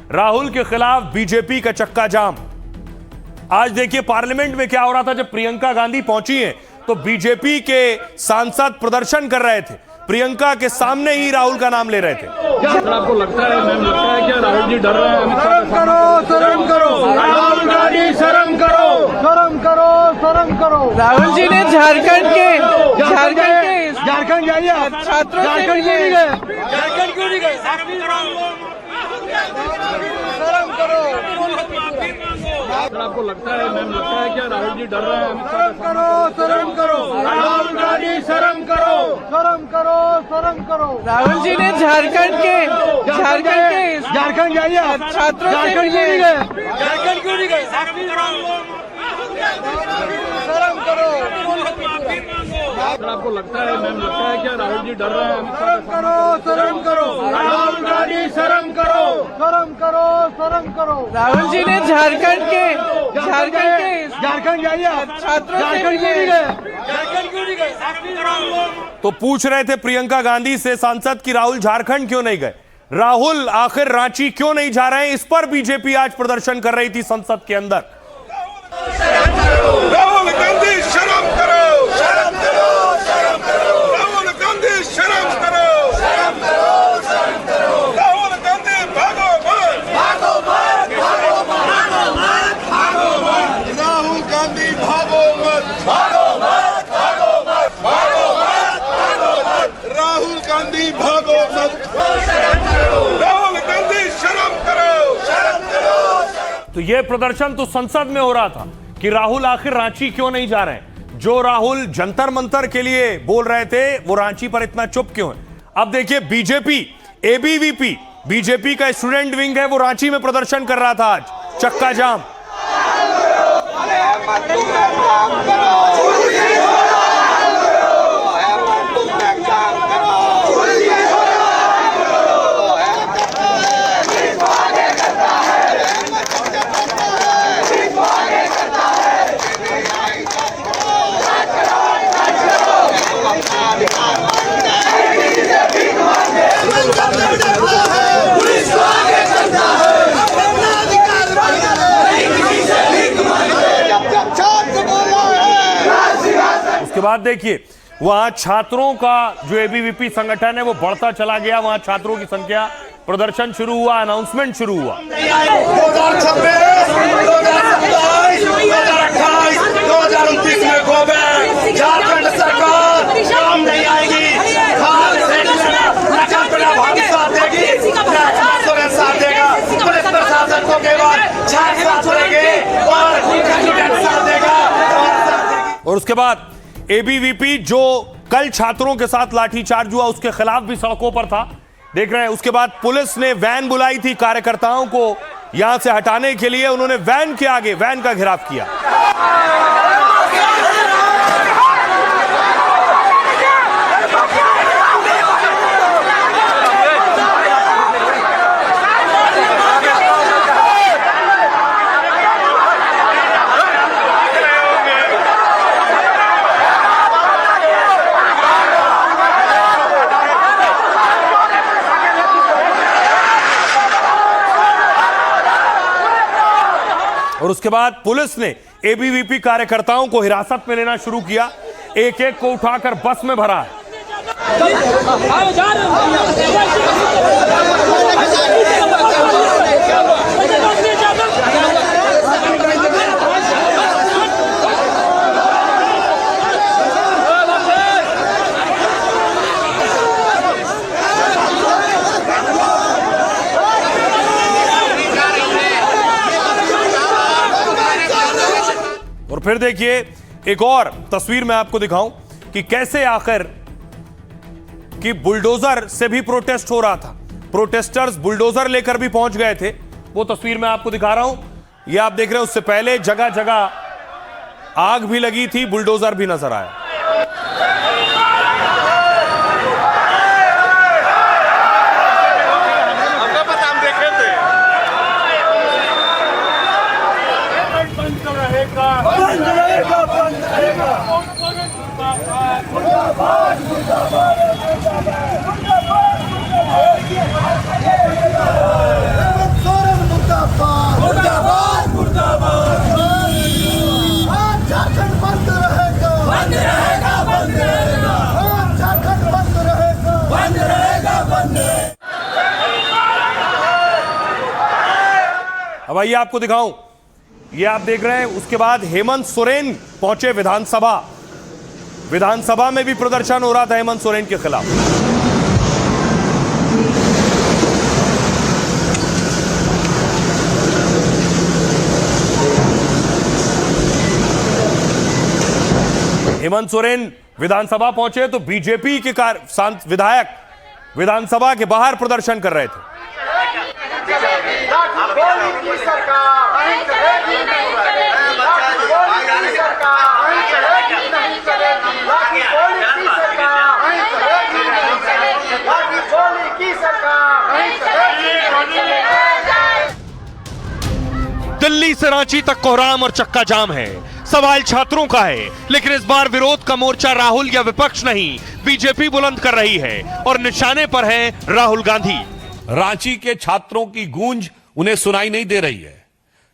राहुल के खिलाफ बीजेपी का चक्का जाम। आज देखिए पार्लियामेंट में क्या हो रहा था। जब प्रियंका गांधी पहुंची हैं तो बीजेपी के सांसद प्रदर्शन कर रहे थे, प्रियंका के सामने ही राहुल का नाम ले रहे थे। क्या आपको लगता है, मैम, लगता है क्या राहुल जी डर रहे हैं? शर्म करो, शर्म करो, राहुल गांधी शर्म करो, शर्म करो, शर्म करो। राहुल जी ने झारखंड के झारखंड जाइए आप, छात्रों से झारखंड क्यों नहीं गए? झारखंड क्यों नहीं गए? शर्म करो। आपको लगता है, मैम, लगता है क्या राहुल जी डर रहे हैं? शर्म करो, शर्म करो, राहुल गांधी शर्म करो, शर्म करो, शर्म करो। राहुल जी ने झारखंड जाइए आप, छात्रों से झारखंड क्यों नहीं गए? झारखंड क्यों नहीं गए? शर्म करो। आपको लगता है, मैम, लगता है क्या राहुल जी डर रहे हैं? शर्म करो, शर्म करो, राहुल गांधी शर्म करो, शर्म करो, शर्म करो। राहुल जी ने झारखंड जाइए आप, छात्रों से झारखंड क्यों नहीं गए? झारखंड क्यों नहीं गए? तो पूछ रहे थे प्रियंका गांधी से सांसद कि राहुल झारखंड क्यों नहीं गए, राहुल आखिर रांची क्यों नहीं जा रहे हैं। इस पर बीजेपी आज प्रदर्शन कर रही थी संसद के अंदर। राहुल गांधी शर्म करो, शर्म करो, शर्म करो। राहुल गांधी शर्म करो, शर्म करो, शर्म करो। राहुल गांधी भागो मत, भागो मत, भागो मत, भागो मत। राहुल गांधी भागो मत, भागो मत, भागो मत, भागो मत, भागो मत। राहुल गांधी भागो मत, राहुल गांधी शर्म करो, शर्म करो। तो यह प्रदर्शन तो संसद में हो रहा था कि राहुल आखिर रांची क्यों नहीं जा रहे हैं। जो राहुल जंतर मंतर के लिए बोल रहे थे वो रांची पर इतना चुप क्यों है। अब देखिए बीजेपी एबीवीपी, बीजेपी का स्टूडेंट विंग है, वो रांची में प्रदर्शन कर रहा था आज, चक्का जाम। उसके बाद देखिए वहां छात्रों का जो एबीवीपी संगठन है वो बढ़ता चला गया। वहां छात्रों की संख्या, प्रदर्शन शुरू हुआ, अनाउंसमेंट शुरू हुआ। 2026, 2027, 2028, 2029 में गोबे झारखंड सरकार काम नहीं आएगी। साथ देगी, साथ देगा, पुलिस प्रशासन को केवल छात्र साथ देंगे और साथ देगा। और उसके बाद एबीवीपी जो कल छात्रों के साथ लाठीचार्ज हुआ उसके खिलाफ भी सड़कों पर था, देख रहे हैं। उसके बाद पुलिस ने वैन बुलाई थी कार्यकर्ताओं को यहां से हटाने के लिए, उन्होंने वैन के आगे वैन का घेराव किया। और उसके बाद पुलिस ने एबीवीपी कार्यकर्ताओं को हिरासत में लेना शुरू किया, एक एक को उठाकर बस में भरा। और फिर देखिए एक और तस्वीर मैं आपको दिखाऊं कि कैसे आखिर कि बुलडोजर से भी प्रोटेस्ट हो रहा था। प्रोटेस्टर्स बुलडोजर लेकर भी पहुंच गए थे। वो तस्वीर मैं आपको दिखा रहा हूं, ये आप देख रहे हैं। उससे पहले जगह जगह आग भी लगी थी, बुलडोजर भी नजर आया। मुर्दाबाद अब आइए आपको दिखाऊं, ये आप देख रहे हैं। उसके बाद हेमंत सोरेन पहुंचे विधानसभा में भी प्रदर्शन हो रहा था हेमंत सोरेन के खिलाफ। हेमंत सोरेन विधानसभा पहुंचे तो बीजेपी के विधायक विधानसभा के बाहर प्रदर्शन कर रहे थे। दिल्ली से रांची तक कोहराम और चक्का जाम है। सवाल छात्रों का है, लेकिन इस बार विरोध का मोर्चा राहुल या विपक्ष नहीं, बीजेपी बुलंद कर रही है और निशाने पर है राहुल गांधी। रांची के छात्रों की गूंज उन्हें सुनाई नहीं दे रही है,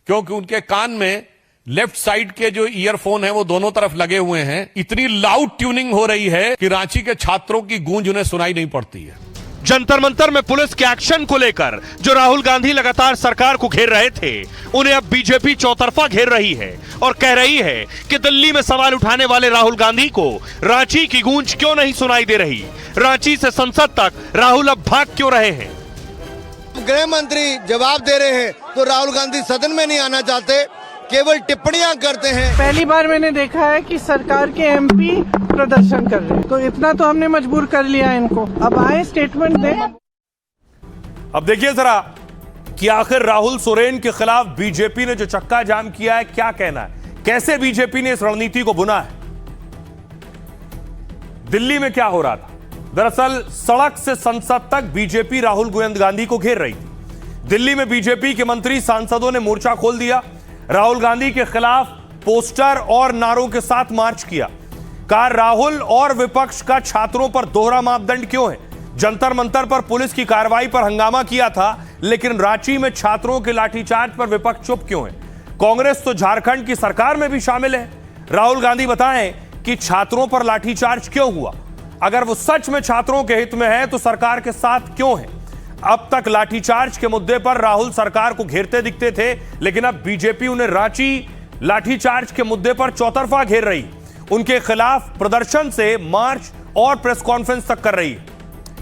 क्योंकि उनके कान में लेफ्ट साइड के जो ईयरफोन है वो दोनों तरफ लगे हुए हैं। इतनी लाउड ट्यूनिंग हो रही है कि रांची के छात्रों की गूंज उन्हें सुनाई नहीं पड़ती है। जंतर मंतर में पुलिस के एक्शन को लेकर जो राहुल गांधी लगातार सरकार को घेर रहे थे, उन्हें अब बीजेपी चौतरफा घेर रही है और कह रही है कि दिल्ली में सवाल उठाने वाले राहुल गांधी को रांची की गूंज क्यों नहीं सुनाई दे रही। रांची से संसद तक राहुल अब भाग क्यों रहे हैं। गृह मंत्री जवाब दे रहे हैं तो राहुल गांधी सदन में नहीं आना चाहते, केवल टिप्पणियां करते हैं। पहली बार मैंने देखा है कि सरकार के एमपी प्रदर्शन कर रहे हैं, तो इतना तो हमने मजबूर कर लिया इनको, अब आए स्टेटमेंट दें। अब देखिए जरा कि आखिर राहुल सोरेन के खिलाफ बीजेपी ने जो चक्का जाम किया है, क्या कहना है, कैसे बीजेपी ने इस रणनीति को बुना है। दिल्ली में क्या हो रहा था, दरअसल सड़क से संसद तक बीजेपी राहुल गांधी को घेर रही थी। दिल्ली में बीजेपी के मंत्री सांसदों ने मोर्चा खोल दिया, राहुल गांधी के खिलाफ पोस्टर और नारों के साथ मार्च किया। कहा राहुल और विपक्ष का छात्रों पर दोहरा मापदंड क्यों है। जंतर मंतर पर पुलिस की कार्रवाई पर हंगामा किया था, लेकिन रांची में छात्रों के लाठीचार्ज पर विपक्ष चुप क्यों है। कांग्रेस तो झारखंड की सरकार में भी शामिल है। राहुल गांधी बताएं कि छात्रों पर लाठीचार्ज क्यों हुआ, अगर वो सच में छात्रों के हित में है तो सरकार के साथ क्यों है। अब तक लाठीचार्ज के मुद्दे पर राहुल सरकार को घेरते दिखते थे, लेकिन अब बीजेपी उन्हें रांची लाठीचार्ज के मुद्दे पर चौतरफा घेर रही, उनके खिलाफ प्रदर्शन से मार्च और प्रेस कॉन्फ्रेंस तक कर रही है।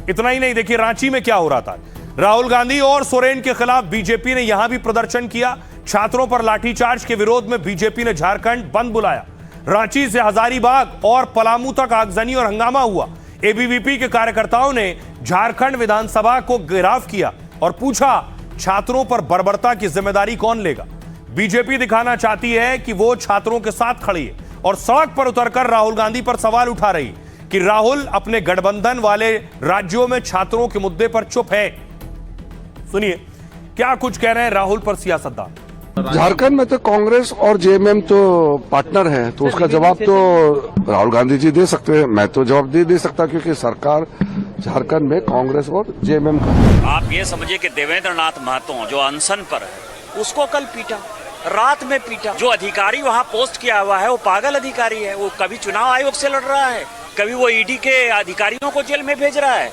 इतना ही नहीं, देखिए रांची में क्या हो रहा था। राहुल गांधी और सोरेन के खिलाफ बीजेपी ने यहां भी प्रदर्शन किया। छात्रों पर लाठीचार्ज के विरोध में बीजेपी ने झारखंड बंद बुलाया। रांची से हजारीबाग और पलामू तक आगजनी और हंगामा हुआ। एबीवीपी के कार्यकर्ताओं ने झारखंड विधानसभा को घेराव किया और पूछा छात्रों पर बर्बरता की जिम्मेदारी कौन लेगा। बीजेपी दिखाना चाहती है कि वो छात्रों के साथ खड़ी है और सड़क पर उतरकर राहुल गांधी पर सवाल उठा रही कि राहुल अपने गठबंधन वाले राज्यों में छात्रों के मुद्दे पर चुप है। सुनिए क्या कुछ कह रहे हैं राहुल पर सियासतदान। झारखंड में तो कांग्रेस और जेएमएम तो पार्टनर हैं, तो उसका जवाब तो राहुल गांधी जी दे सकते हैं, मैं तो जवाब दे सकता, क्योंकि सरकार झारखंड में कांग्रेस और जेएमएम का। आप ये समझिए कि देवेंद्र नाथ महतो जो अनशन पर है, उसको कल पीटा, रात में पीटा। जो अधिकारी वहाँ पोस्ट किया हुआ है वो पागल अधिकारी है, वो कभी चुनाव आयोग से लड़ रहा है, कभी वो ईडी के अधिकारियों को जेल में भेज रहा है।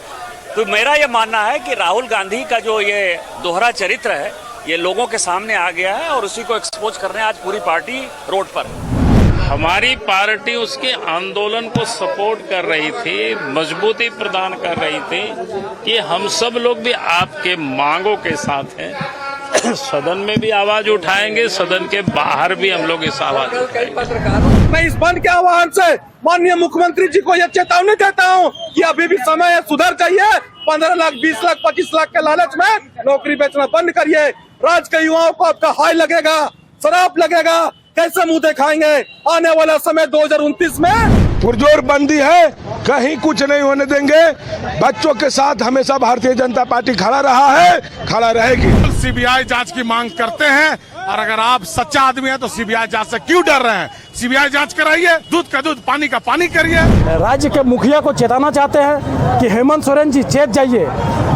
तो मेरा ये मानना है कि राहुल गांधी का जो ये दोहरा चरित्र है ये लोगों के सामने आ गया है और उसी को एक्सपोज करने आज पूरी पार्टी रोड पर है। हमारी पार्टी उसके आंदोलन को सपोर्ट कर रही थी, मजबूती प्रदान कर रही थी कि हम सब लोग भी आपके मांगों के साथ हैं। सदन में भी आवाज उठाएंगे, सदन के बाहर भी हम लोग इस आवाज उठाएंगे। मैं इस बंद के आह्वान से माननीय मुख्यमंत्री जी को यह चेतावनी देता हूं कि अभी भी समय है, सुधर जाइए। 15 लाख, 20 लाख, 25 लाख के लालच में नौकरी बेचना बंद करिए। राज्य के युवाओं को आपका हाय लगेगा, शराब लगेगा, कैसे मुंह दिखाएंगे आने वाला समय 2029 में। पुरजोर बंदी है, कहीं कुछ नहीं होने देंगे। बच्चों के साथ हमेशा भारतीय जनता पार्टी खड़ा रहा है, खड़ा रहेगी। सीबीआई जांच की मांग करते हैं और अगर आप सच्चा आदमी हैं तो सीबीआई जांच से क्यों डर रहे हैं। सीबीआई जांच कराइए, दूध का दूध, पानी का पानी करिए। राज्य के मुखिया को चेताना चाहते हैं कि हेमंत सोरेन जी चेत जाइए,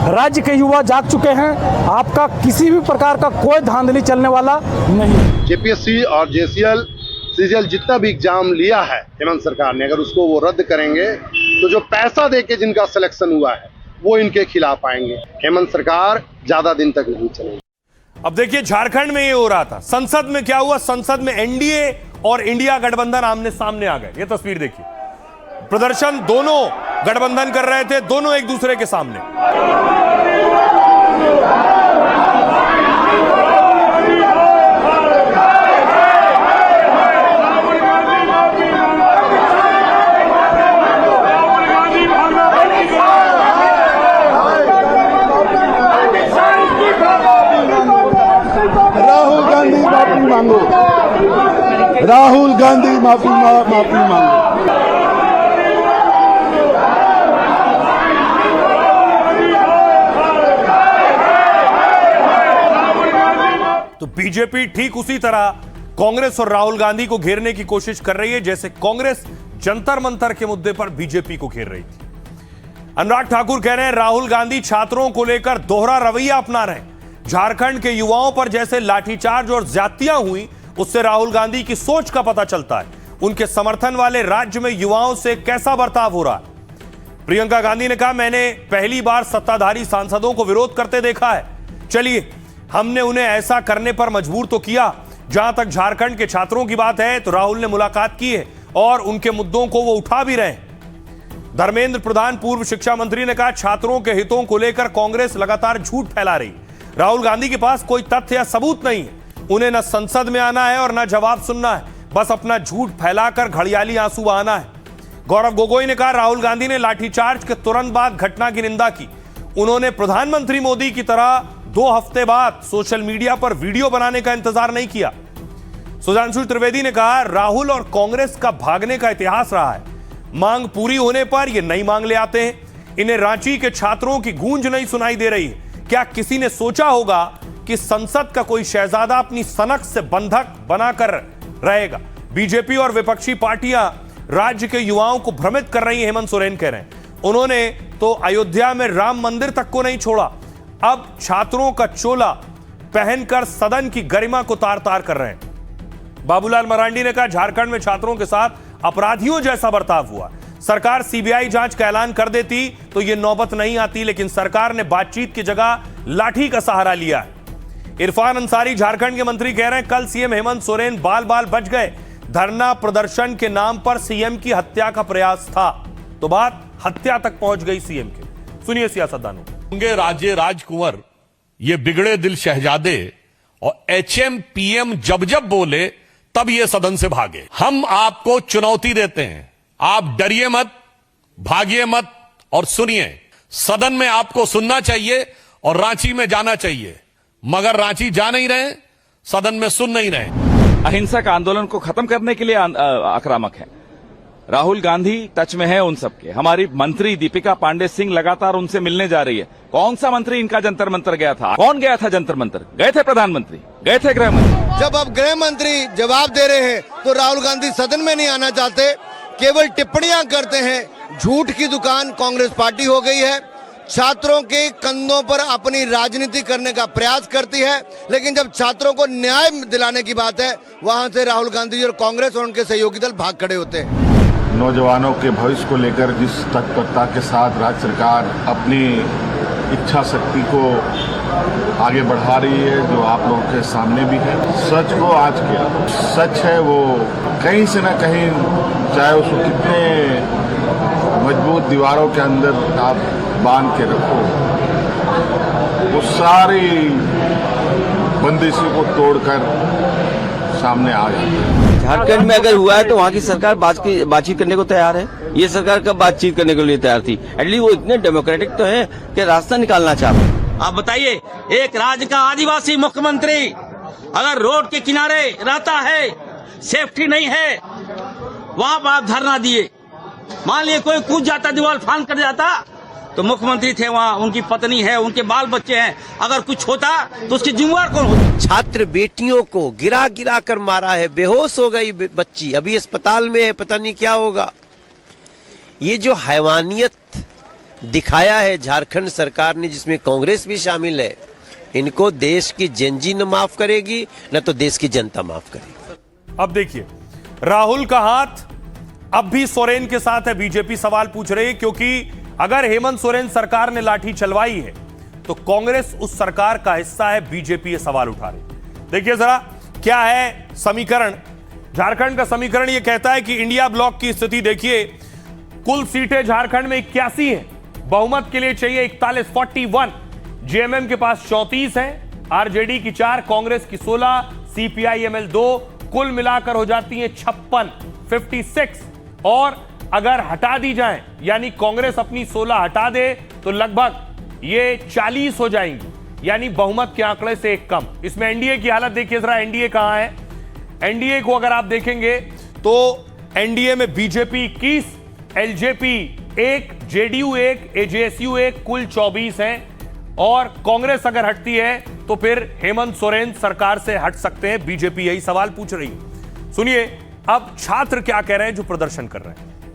राज्य के युवा जाग चुके हैं, आपका किसी भी प्रकार का कोई धांधली चलने वाला नहीं। जेपीएससी और जेसीएल सीजीएल जितना भी एग्जाम लिया है हेमंत सरकार ने, अगर उसको वो रद्द करेंगे तो जो पैसा देके जिनका सिलेक्शन हुआ है वो इनके खिलाफ आएंगे। हेमंत सरकार ज्यादा दिन तक नहीं चलेगी। अब देखिए झारखंड में ये हो रहा था, संसद में क्या हुआ? संसद में एनडीए और इंडिया गठबंधन आमने सामने आ गए। ये तस्वीर देखिए, प्रदर्शन दोनों गठबंधन कर रहे थे, दोनों एक दूसरे के सामने। राहुल गांधी माफी मांगो, राहुल गांधी माफी मांगो। तो बीजेपी ठीक उसी तरह कांग्रेस और राहुल गांधी को घेरने की कोशिश कर रही है जैसे कांग्रेस जंतर मंतर के मुद्दे पर बीजेपी को घेर रही थी। अनुराग ठाकुर कह रहे हैं राहुल गांधी छात्रों को लेकर दोहरा रवैया अपना रहे हैं। झारखंड के युवाओं पर जैसे लाठीचार्ज और ज्यादतियां हुई, उससे राहुल गांधी की सोच का पता चलता है। उनके समर्थन वाले राज्य में युवाओं से कैसा बर्ताव हो रहा है। प्रियंका गांधी ने कहा, मैंने पहली बार सत्ताधारी सांसदों को विरोध करते देखा है। चलिए, हमने उन्हें ऐसा करने पर मजबूर तो किया। जहां तक झारखंड के छात्रों की बात है तो राहुल ने मुलाकात की है और उनके मुद्दों को वो उठा भी रहे हैं। धर्मेंद्र प्रधान पूर्व शिक्षा मंत्री ने कहा, छात्रों के हितों को लेकर कांग्रेस लगातार झूठ फैला रही। राहुल गांधी के पास कोई तथ्य या सबूत नहीं है। उन्हें न संसद में आना है और न जवाब सुनना है, बस अपना झूठ फैलाकर घड़ियाली आंसू बहाना है। गौरव गोगोई ने कहा, राहुल गांधी ने लाठीचार्ज के तुरंत बाद घटना की निंदा की। उन्होंने प्रधानमंत्री मोदी की तरह 2 हफ्ते बाद सोशल मीडिया पर वीडियो बनाने का इंतजार नहीं किया। सुधांशु त्रिवेदी ने कहा, राहुल और कांग्रेस का भागने का इतिहास रहा है। मांग पूरी होने पर ये नई मांग ले आते हैं। इन्हें रांची के छात्रों की गूंज नहीं सुनाई दे रही है। क्या किसी ने सोचा होगा कि संसद का कोई शहजादा अपनी सनक से बंधक बनाकर रहेगा? बीजेपी और विपक्षी पार्टियां राज्य के युवाओं को भ्रमित कर रही हैं, हेमंत सोरेन कह रहे हैं। उन्होंने तो अयोध्या में राम मंदिर तक को नहीं छोड़ा, अब छात्रों का चोला पहनकर सदन की गरिमा को तार तार कर रहे हैं। बाबूलाल मरांडी ने कहा, झारखंड में छात्रों के साथ अपराधियों जैसा बर्ताव हुआ। सरकार सीबीआई जांच का ऐलान कर देती तो यह नौबत नहीं आती, लेकिन सरकार ने बातचीत की जगह लाठी का सहारा लिया है। इरफान अंसारी झारखंड के मंत्री कह रहे हैं, कल सीएम हेमंत सोरेन बाल बाल बच गए। धरना प्रदर्शन के नाम पर सीएम की हत्या का प्रयास था, तो बात हत्या तक पहुंच गई सीएम के। सुनिए सियासतदानों। होंगे राजे राजकुंवर, ये बिगड़े दिल शहजादे, और एचएम पीएम जब जब बोले तब ये सदन से भागे। हम आपको चुनौती देते हैं, आप डरिए मत, भागिए मत और सुनिए। सदन में आपको सुनना चाहिए और रांची में जाना चाहिए, मगर रांची जा नहीं रहे, सदन में सुन नहीं रहे। अहिंसक आंदोलन को खत्म करने के लिए आक्रामक है। राहुल गांधी टच में है उन सबके। हमारी मंत्री दीपिका पांडे सिंह लगातार उनसे मिलने जा रही है। कौन सा मंत्री इनका जंतर मंतर गया था? कौन गया था जंतर मंतर? गए थे प्रधानमंत्री, गए थे गृह मंत्री। जब अब गृह मंत्री जवाब दे रहे हैं तो राहुल गांधी सदन में नहीं आना चाहते, केवल टिप्पणियां करते हैं। झूठ की दुकान कांग्रेस पार्टी हो गई है। छात्रों के कंधों पर अपनी राजनीति करने का प्रयास करती है, लेकिन जब छात्रों को न्याय दिलाने की बात है, वहां से राहुल गांधी और कांग्रेस और उनके सहयोगी दल भाग खड़े होते हैं। नौजवानों के भविष्य को लेकर जिस तत्परता के साथ राज्य सरकार अपनी इच्छा शक्ति को आगे बढ़ा रही है, जो आप लोगों के सामने भी है। सच को आज किया, सच है वो कहीं से न कहीं, चाहे उसको कितने मजबूत दीवारों के अंदर आप बांध के रखो, वो सारी बंदिशों को तोड़कर सामने आ जाता है। झारखंड में अगर हुआ है तो वहाँ की सरकार बातचीत करने को तैयार है। ये सरकार कब बातचीत करने के लिए तैयार थी? एटलीस्ट वो इतने डेमोक्रेटिक तो है कि रास्ता निकालना चाहते। आप बताइए, एक राज्य का आदिवासी मुख्यमंत्री अगर रोड के किनारे रहता है, सेफ्टी नहीं है, वहाँ पर आप धरना दिए, मान लिए कोई कूद जाता, दीवार फांद कर जाता, तो मुख्यमंत्री थे वहाँ, उनकी पत्नी है, उनके बाल बच्चे हैं, अगर कुछ होता तो उसकी जिम्मेवार कौन होता? छात्र बेटियों को गिरा गिरा कर मारा है, बेहोश हो गई बच्ची, अभी अस्पताल में है, पता नहीं क्या होगा। ये जो हैवानियत दिखाया है झारखंड सरकार ने, जिसमें कांग्रेस भी शामिल है, इनको देश की जनजी न माफ करेगी, न तो देश की जनता माफ करेगी। अब देखिए, राहुल का हाथ अब भी सोरेन के साथ है। बीजेपी सवाल पूछ रही है, क्योंकि अगर हेमंत सोरेन सरकार ने लाठी चलवाई है तो कांग्रेस उस सरकार का हिस्सा है, बीजेपी ये सवाल उठा रही। देखिए जरा क्या है समीकरण। झारखंड का समीकरण यह कहता है कि इंडिया ब्लॉक की स्थिति देखिए, कुल सीटें झारखंड में 81 हैं, बहुमत के लिए चाहिए 41, जेएमएम के पास 34 है, आरजेडी की 4, कांग्रेस की 16, सीपीआईएमएल 2, कुल मिलाकर हो जाती है 56। और अगर हटा दी जाए यानी कांग्रेस अपनी 16 हटा दे तो लगभग ये 40 हो जाएंगी, यानी बहुमत के आंकड़े से एक कम। इसमें एनडीए की हालत देखिए जरा, एनडीए कहां है। एनडीए को अगर आप देखेंगे तो एनडीए में बीजेपी 21, एलजेपी 1, जेडीयू 1, एजेएसयू 1, कुल 24 हैं। और कांग्रेस अगर हटती है तो फिर हेमंत सोरेन सरकार से हट सकते हैं, बीजेपी यही सवाल पूछ रही है। सुनिए अब छात्र क्या कह रहे हैं जो प्रदर्शन कर रहे हैं।